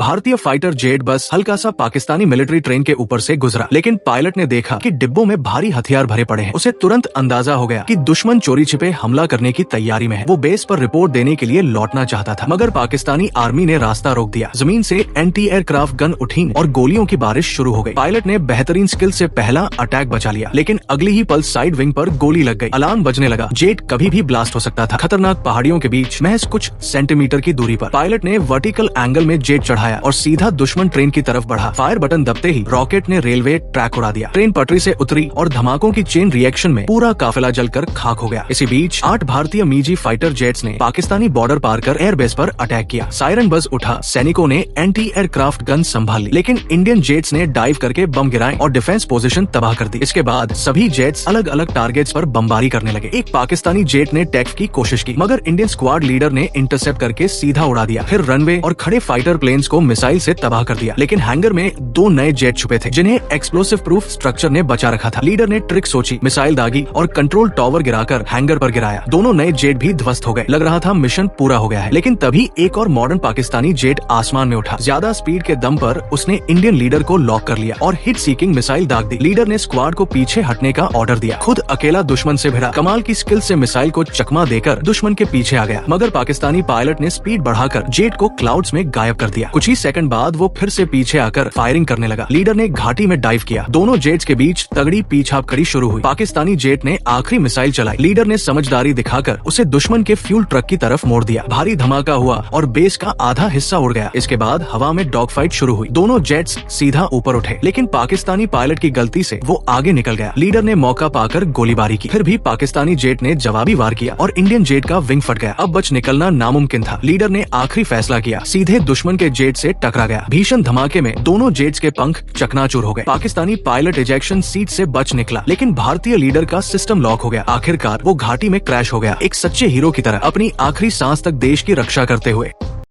भारतीय fighter jet बस हल्का सा पाकिस्तानी मिलिट्री ट्रेन के ऊपर से गुजरा, लेकिन पायलट ने देखा कि डिब्बों में भारी हथियार भरे पड़े हैं। उसे तुरंत अंदाजा हो गया कि दुश्मन चोरी छिपे हमला करने की तैयारी में है। वो बेस पर रिपोर्ट देने के लिए लौटना चाहता था, मगर पाकिस्तानी आर्मी ने रास्ता रोक दिया। जमीन से एंटी एयरक्राफ्ट गन उठी और गोलियों की बारिश शुरू हो गई। पायलट ने बेहतरीन स्किल से पहला अटैक बचा लिया, लेकिन अगली ही पल साइड विंग पर गोली लग गई। अलार्म बजने लगा। जेट कभी भी ब्लास्ट हो सकता था। खतरनाक पहाड़ियों के बीच महज कुछ सेंटीमीटर की दूरी पर पायलट ने वर्टिकल एंगल में जेट चढ़ाया और सीधा दुश्मन ट्रेन की तरफ बढ़ा। फायर बटन दबते ही रॉकेट ने रेलवे ट्रैक उड़ा दिया। ट्रेन पटरी से उतरी और धमाकों की चेन रिएक्शन में पूरा काफिला जलकर खाक हो गया। इसी बीच 8 भारतीय मीजी फाइटर जेट्स ने पाकिस्तानी बॉर्डर पार कर एयरबेस पर अटैक किया। सायरन बज उठा। सैनिकों ने एंटी एयरक्राफ्ट गन संभाल ली, लेकिन इंडियन जेट्स ने डाइव करके बम गिराए और डिफेंस पोजीशन तबाह कर दी। इसके बाद सभी जेट्स अलग अलग टारगेट्स पर बमबारी करने लगे। एक पाकिस्तानी जेट ने टैक्स की कोशिश की, मगर इंडियन स्क्वाड लीडर ने इंटरसेप्ट करके सीधा उड़ा दिया। फिर रनवे और खड़े फाइटर प्लेन्स को मिसाइल से तबाह कर दिया। लेकिन हैंगर में 2 नए जेट छुपे थे, जिन्हें एक्सप्लोसिव प्रूफ स्ट्रक्चर ने बचा रखा था। लीडर ने ट्रिक सोची, मिसाइल दागी और कंट्रोल टावर गिराकर हैंगर पर गिराया। दोनों नए जेट भी ध्वस्त हो गए। लग रहा था मिशन पूरा हो गया है, लेकिन तभी एक और मॉडर्न पाकिस्तानी जेट आसमान में उठा। ज्यादा स्पीड के दम पर उसने इंडियन लीडर को लॉक कर लिया और हिट सीकिंग मिसाइल दाग दी। लीडर ने स्क्वाड को पीछे हटने का ऑर्डर दिया। खुद अकेला दुश्मन से भिड़ा। कमाल की स्किल से मिसाइल को चकमा देकर दुश्मन के पीछे आ गया, मगर पाकिस्तानी पायलट ने स्पीड बढ़ाकर जेट को क्लाउड्स में गायब कर दिया। कुछ ही सेकंड बाद वो फिर से पीछे आकर फायरिंग करने लगा। लीडर ने घाटी में डाइव किया। दोनों जेट्स के बीच तगड़ी पीछाप कड़ी शुरू हुई। पाकिस्तानी जेट ने आखिरी मिसाइल चलाई। लीडर ने समझदारी दिखाकर उसे दुश्मन के फ्यूल ट्रक की तरफ मोड़ दिया। भारी धमाका हुआ और बेस का आधा हिस्सा उड़ गया। इसके बाद हवा में डॉग फाइट शुरू हुई। दोनों जेट्स सीधा ऊपर उठे, लेकिन पाकिस्तानी पायलट की गलती से वो आगे निकल गया। लीडर ने मौका पाकर गोलीबारी की। फिर भी पाकिस्तानी जेट ने जवाबी वार किया और इंडियन जेट का विंग फट गया। अब बच निकलना नामुमकिन था। लीडर ने आखिरी फैसला किया, सीधे दुश्मन के जेट से टकरा गया। भीषण धमाके में दोनों जेट्स के पंख चकनाचूर हो गए। पाकिस्तानी पायलट इजेक्शन सीट से बच निकला, लेकिन भारतीय लीडर का सिस्टम लॉक हो गया। आखिरकार वो घाटी में क्रैश हो गया, एक सच्चे हीरो की तरह अपनी आखिरी सांस तक देश की रक्षा करते हुए।